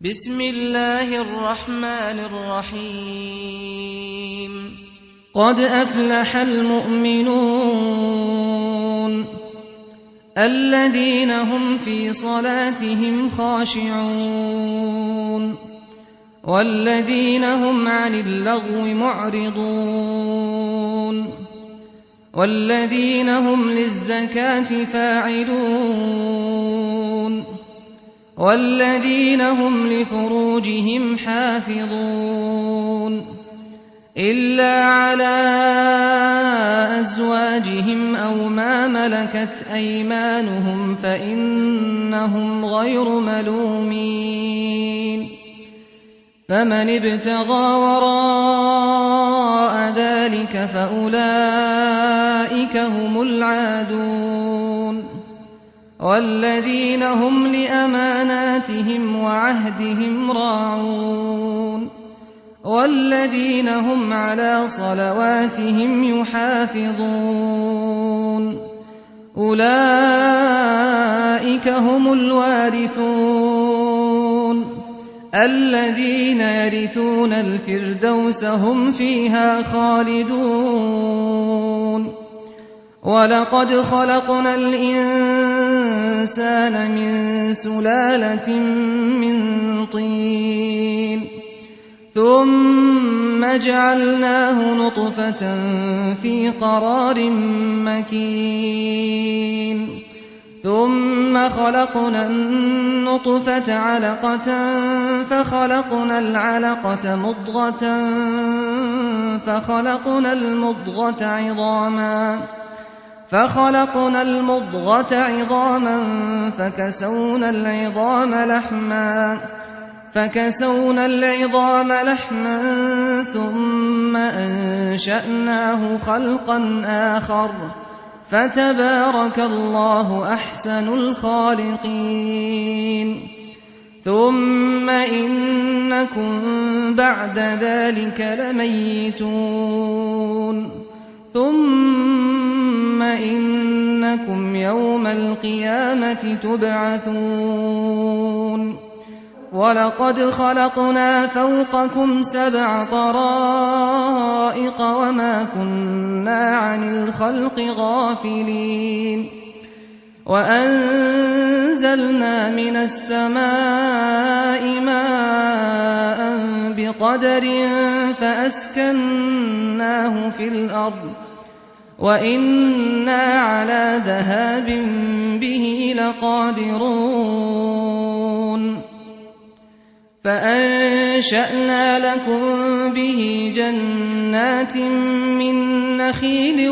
بسم الله الرحمن الرحيم قد أفلح المؤمنون الذين هم في صلاتهم خاشعون والذين هم عن اللغو معرضون والذين هم للزكاة فاعلون والذين هم لفروجهم حافظون إلا على أزواجهم أو ما ملكت أيمانهم فإنهم غير ملومين فمن ابتغى وراء ذلك فأولئك هم العادون والذين هم لأماناتهم وعهدهم راعون والذين هم على صلواتهم يحافظون أولئك هم الوارثون الذين يرثون الفردوس هم فيها خالدون ولقد خلقنا الإنسان من سلالة من طين ثم جعلناه نطفة في قرار مكين ثم خلقنا النطفة علقة فخلقنا العلقة مضغة فخلقنا المضغة عظاما فكسونا العظام لحما ثم أنشأناه خلقا آخر فتبارك الله أحسن الخالقين ثم إنكم بعد ذلك لميتون ثم إنكم يوم القيامة تبعثون ولقد خلقنا فوقكم 7 طرائق وما كنا عن الخلق غافلين وأنزلنا من السماء ماء بقدر فأسكناه في الأرض وإنا على ذهاب به لقادرون فأنشأنا لكم به جنات من نخيل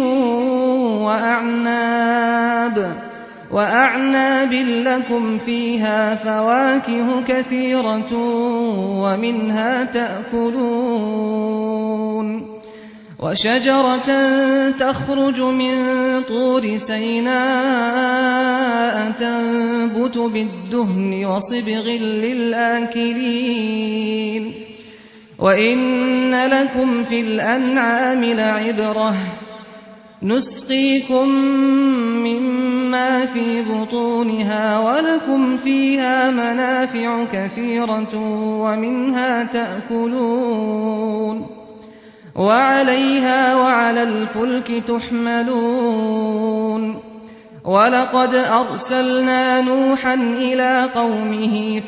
وأعناب لكم فيها فواكه كثيرة ومنها تأكلون وشجرة تخرج من طور سيناء تنبت بالدهن وصبغ للآكلين وإن لكم في الأنعام لعبرة نسقيكم مما في بطونها ولكم فيها منافع كثيرة ومنها تأكلون وعليها وعلى الفلك تحملون ولقد أرسلنا نوحا إلى قومه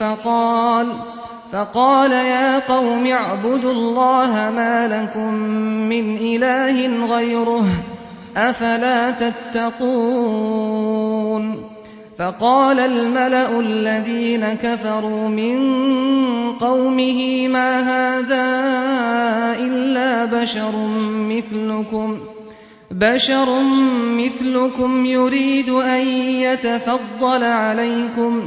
فقال يا قوم اعبدوا الله ما لكم من إله غيره أفلا تتقون فقال الملأ الذين كفروا من قومه ما هذا إلا بشر مثلكم يريد أن يتفضل عليكم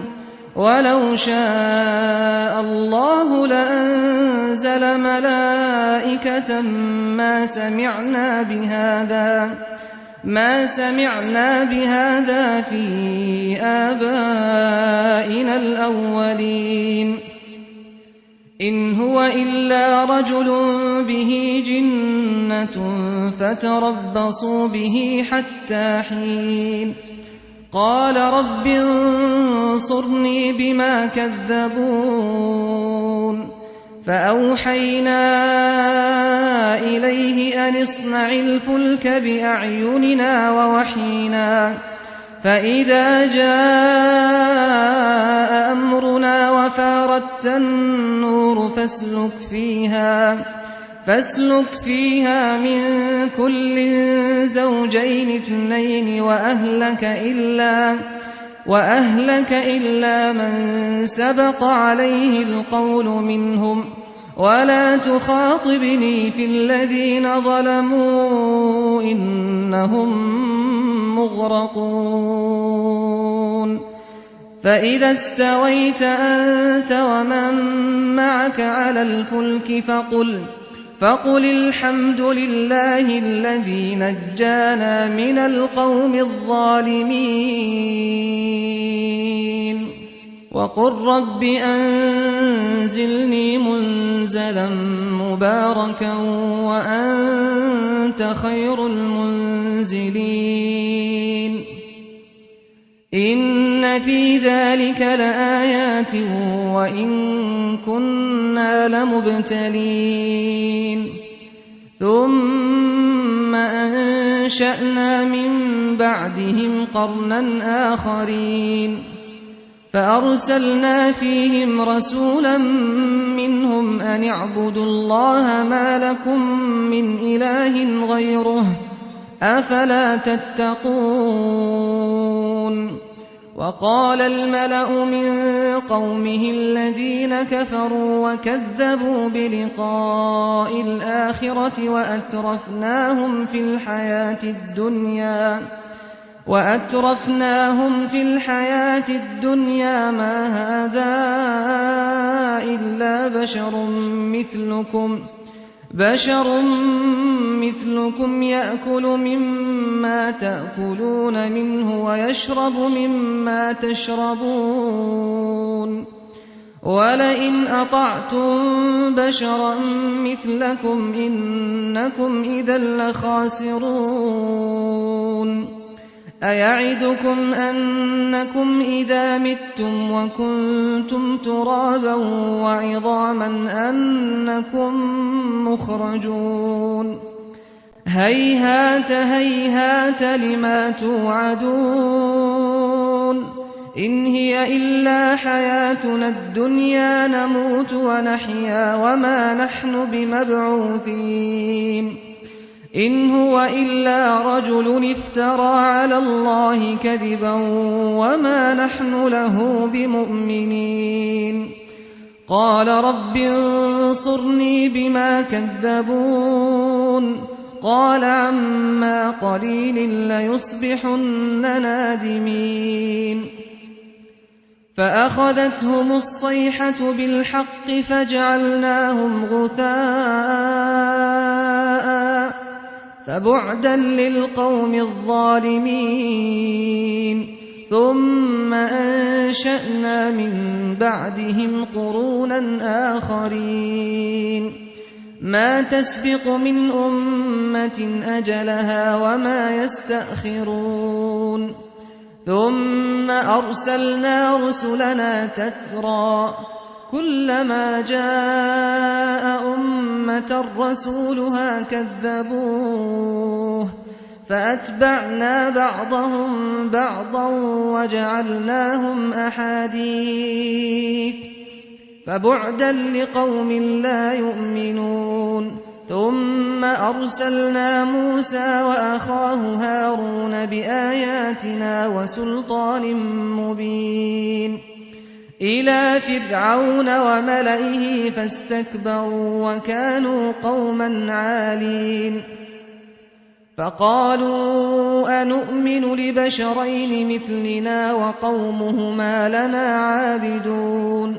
ولو شاء الله لأنزل ملائكة ما سمعنا بهذا في آبائنا الأولين إن هو إلا رجل به جنة فتربصوا به حتى حين قال رب انصرني بما كذبون فأوحينا إليه أن اصنع الفلك بأعيننا ووحينا فإذا جاء أمرنا وفاردت النور فاسلك فيها من كل زوجين اثنين وأهلك إلا من سبق عليه القول منهم ولا تخاطبني في الذين ظلموا إنهم مغرقون فإذا استويت أنت ومن معك على الفلك فقل الحمد لله الذي نجانا من القوم الظالمين وقل رب أنزلني منزلا مباركا وأنت خير المنزلين إن في ذلك لآيات وإن كنا لمبتلين ثم أنشأنا من بعدهم قرنا آخرين فأرسلنا فيهم رسولا منهم أن اعبدوا الله ما لكم من إله غيره أفلا تتقون وقال الملأ من قومه الذين كفروا وكذبوا بلقاء الآخرة وأترفناهم في الحياة الدنيا ما هذا إلا بشر مثلكم يأكل مما تأكلون منه ويشرب مما تشربون ولئن أطعتم بشرا مثلكم إنكم إذا لخاسرون أيعدكم أنكم إذا متم وكنتم ترابا وعظاما أنكم مخرجون هيهات هيهات لما توعدون إن هي إلا حياتنا الدنيا نموت ونحيا وما نحن بمبعوثين إن هو إلا رجل افترى على الله كذبا وما نحن له بمؤمنين قال رب انصرني بما كذبون قال عما قليل ليصبحن نادمين فأخذتهم الصيحة بالحق فجعلناهم غثاء فبعدا للقوم الظالمين ثم أنشأنا من بعدهم قرونا آخرين ما تسبق من أمة أجلها وما يستأخرون ثم أرسلنا رسلنا تترى كلما جاء أمة رسولها كذبوه فأتبعنا بعضهم بعضا وجعلناهم أحاديث فبعدا لقوم لا يؤمنون ثم أرسلنا موسى وأخاه هارون بآياتنا وسلطان مبين إلى فرعون وملئه فاستكبروا وكانوا قوما عالين فقالوا أنؤمن لبشرين مثلنا وقومهما لنا عابدون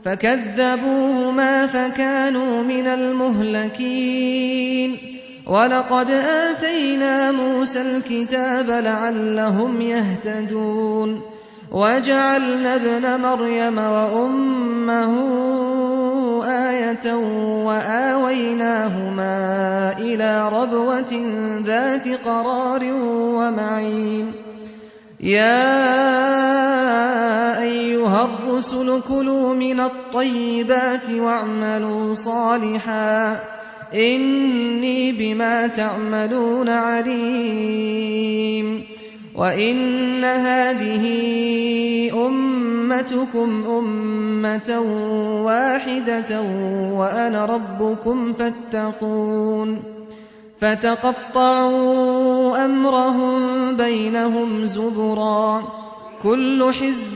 فكذبوهما فكانوا من المهلكين ولقد آتينا موسى الكتاب لعلهم يهتدون وجعلنا ابن مريم وأمه آية وآويناهما إلى ربوة ذات قرار ومعين يا أيها الرسل كلوا من الطيبات واعملوا صالحا إني بما تعملون عليم وإن هذه أمتكم أمة واحدة وأنا ربكم فاتقون فتقطعوا أمرهم بينهم زبرا كل حزب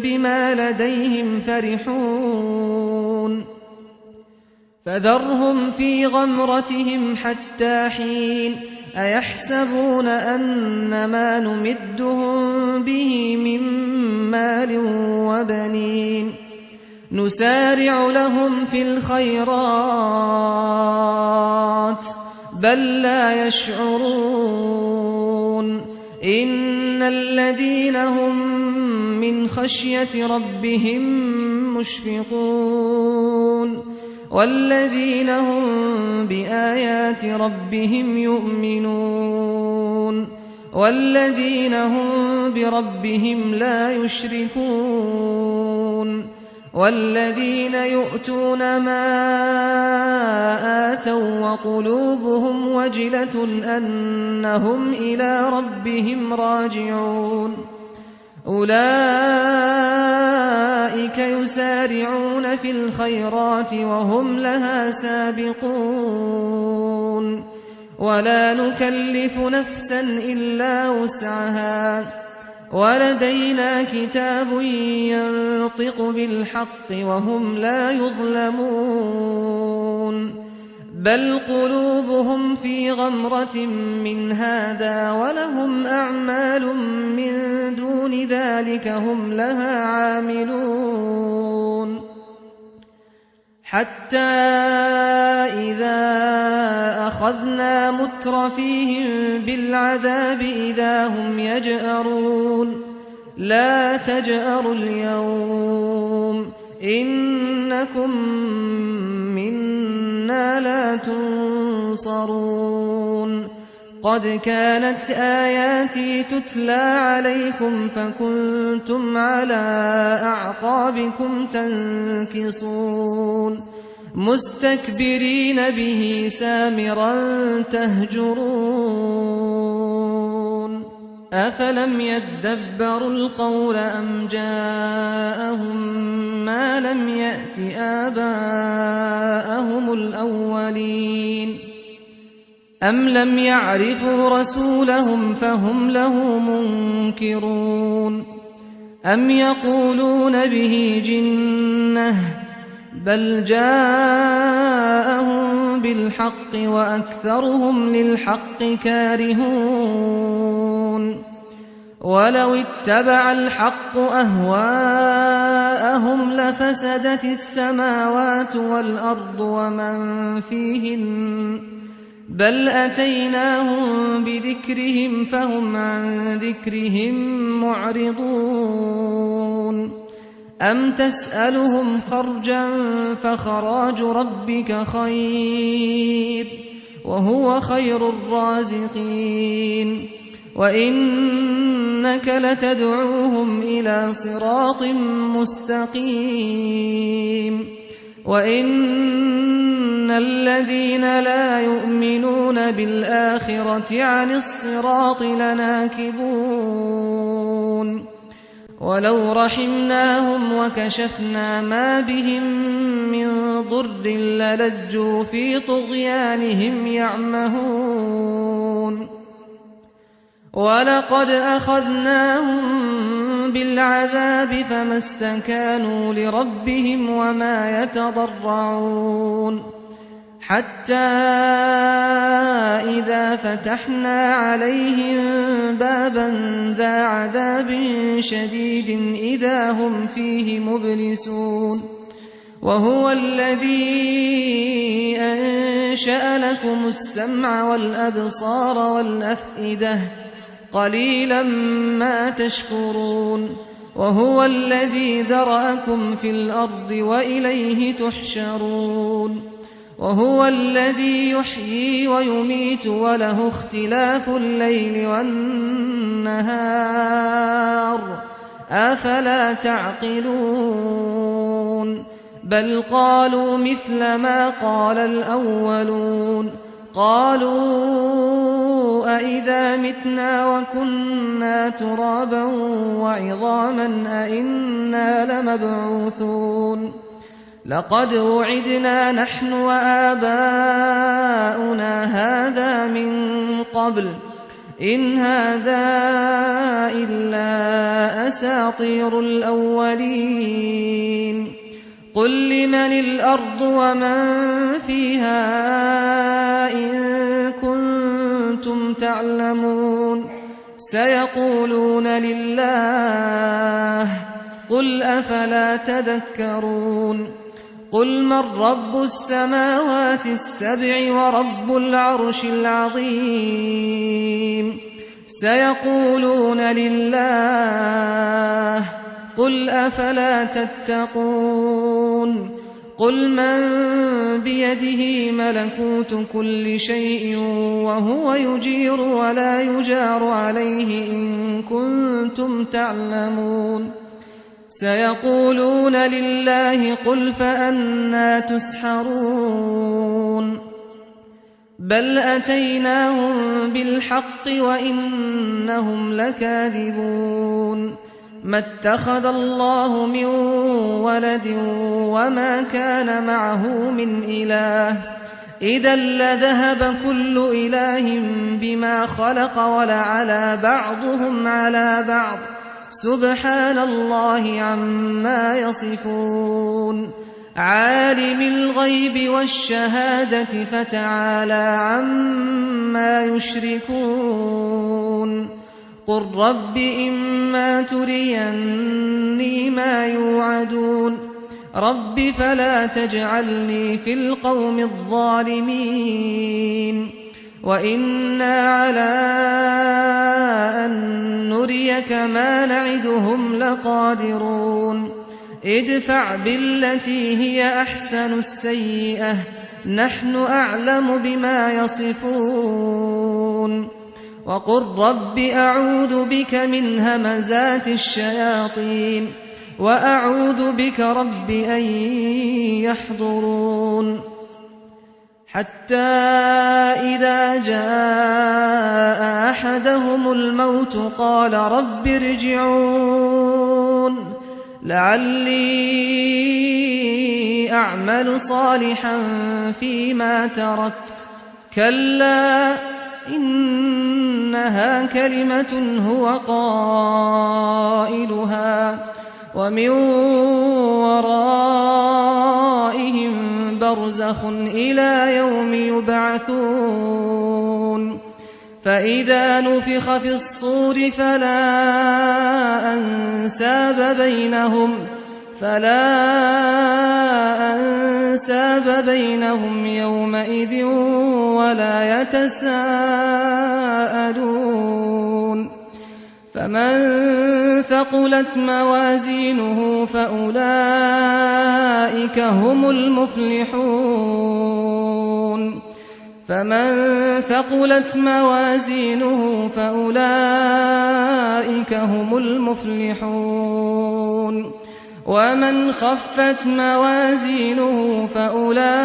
بما لديهم فرحون فذرهم في غمرتهم حتى حين أيحسبون أن ما نمدهم به من مال وبنين نسارع لهم في الخيرات بل لا يشعرون إن الذين هم من خشية ربهم مشفقون والذين هم بآيات ربهم يؤمنون والذين هم بربهم لا يشركون والذين يؤتون ما آتوا وقلوبهم وجلة أنهم إلى ربهم راجعون أولئك يسارعون في الخيرات وهم لها سابقون ولا نكلف نفسا إلا وسعها ولدينا كتاب ينطق بالحق وهم لا يظلمون بل قلوبهم في غمرة من هذا ولهم أعمال من دون ذلك هم لها عاملون حتى إذا أخذنا مترفيهم بالعذاب إذا هم يجأرون لا تجأروا اليوم إنكم منا لا تنصرون قد كانت آياتي تتلى عليكم فكنتم على أعقابكم تنكصون مستكبرين به سامرا تهجرون أفلم يدبروا القول أم جاءهم ما لم يأت آباءهم الأولين أم لم يعرفوا رسولهم فهم له منكرون أم يقولون به جنة بل جاءهم بالحق وأكثرهم للحق كارهون ولو اتبع الحق أهواءهم لفسدت السماوات والأرض ومن فيهن بل أتيناهم بذكرهم فهم عن ذكرهم معرضون أم تسألهم خرجا فخراج ربك خير وهو خير الرازقين وإنك لتدعوهم إلى صراط مستقيم وإن الذين لا يؤمنون بالآخرة عن الصراط لناكبون ولو رحمناهم وكشفنا ما بهم من ضر للجوا في طغيانهم يعمهون ولقد أخذناهم بالعذاب فما استكانوا لربهم وما يتضرعون حتى إذا فتحنا عليهم بابا ذا عذاب شديد إذا هم فيه مبلسون وهو الذي أنشأ لكم السمع والأبصار والأفئدة قليلا ما تشكرون وهو الذي ذرأكم في الأرض وإليه تحشرون وهو الذي يحيي ويميت وله اختلاف الليل والنهار أفلا تعقلون بل قالوا مثل ما قال الأولون قالوا أئذا متنا وكنا ترابا وعظاما أئنا لمبعوثون لقد وعدنا نحن وآباؤنا هذا من قبل إن هذا إلا أساطير الأولين قل لمن الأرض ومن فيها إن كنتم تعلمون سيقولون لله قل أفلا تذكرون قل من رب السماوات السبع ورب العرش العظيم سيقولون لله قل أفلا تتقون قل من بيده ملكوت كل شيء وهو يجير ولا يجار عليه إن كنتم تعلمون سيقولون لله قل فأنى تسحرون بل أتيناهم بالحق وإنهم لكاذبون ما اتخذ الله من ولد وما كان معه من إله إذا لذهب كل إله بما خلق ولعلى بعضهم على بعض سبحان الله عما يصفون عالم الغيب والشهادة فتعالى عما يشركون قل رب إما تريني ما يوعدون رب فلا تجعلني في القوم الظالمين وإنا على أن نريك ما نعدهم لقادرون ادفع بالتي هي أحسن السيئة نحن أعلم بما يصفون وقل رب أعوذ بك من همزات الشياطين وأعوذ بك رب أن يحضرون حتى إذا جاء أحدهم الموت قال رب ارجعون لعلي أعمل صالحا فيما تركت كلا إنها كلمة هو قائلها ومن ورائهم برزخ إلى يوم يبعثون فإذا نفخ في الصور فلا أنساب بينهم يومئذ ولا يتساءلون فمن ثقلت موازينه فأولئك هم المفلحون ومن خفت موازينه فأولئك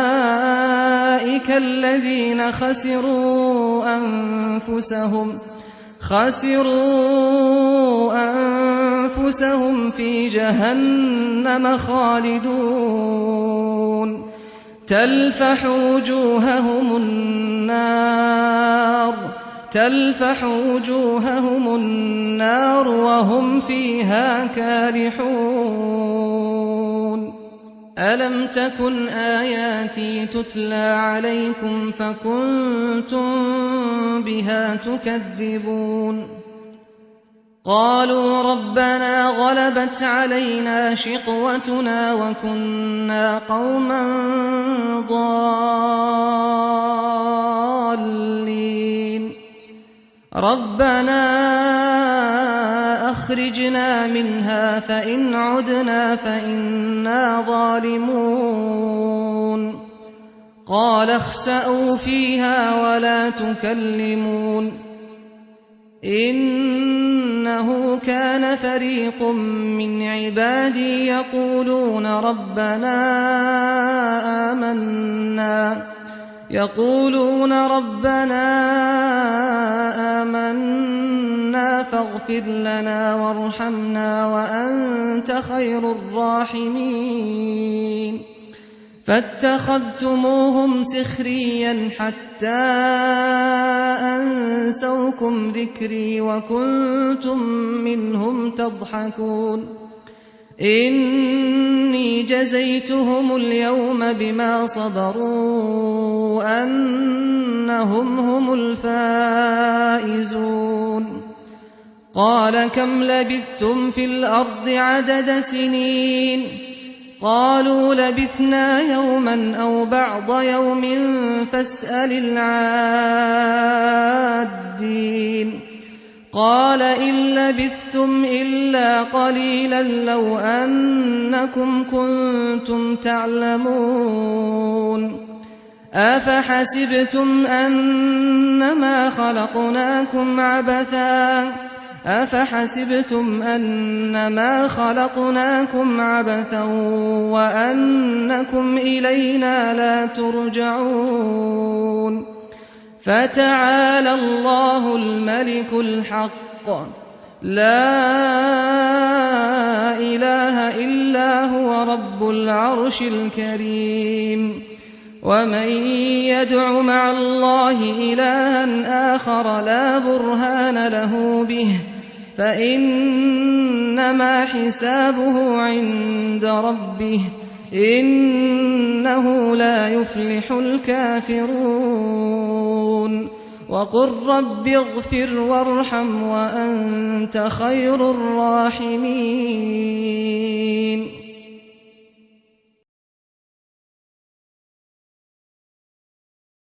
الذين خسروا أنفسهم في جهنم خالدون تلفح وجوههم النار وهم فيها كالحون ألم تكن آياتي تتلى عليكم فكنتم بها تكذبون قالوا ربنا غلبت علينا شقوتنا وكنا قوما ضالين ربنا أخرجنا منها فإن عدنا فإنا ظالمون قال اخسأوا فيها ولا تكلمون إنه كان فريق من عبادي يقولون ربنا آمنا فاغفر لنا وارحمنا وأنت خير الراحمين فاتخذتموهم سخريا حتى أنسوكم ذكري وكنتم منهم تضحكون إني جزيتهم اليوم بما صبروا أنهم هم الفائزون قال كم لبثتم في الأرض عدد سنين قالوا لبثنا يوما أو بعض يوم فاسأل العادين قال إن لبثتم إلا قليلا لو أنكم كنتم تعلمون أفحسبتم أنما خلقناكم عبثا وأنكم إلينا لا ترجعون فتعالى الله الملك الحق لا إله إلا هو رب العرش الكريم ومن يدع مع الله إلها آخر لا برهان له به فإنما حسابه عند ربه إنه لا يفلح الكافرون وقل رب اغفر وارحم وأنت خير الراحمين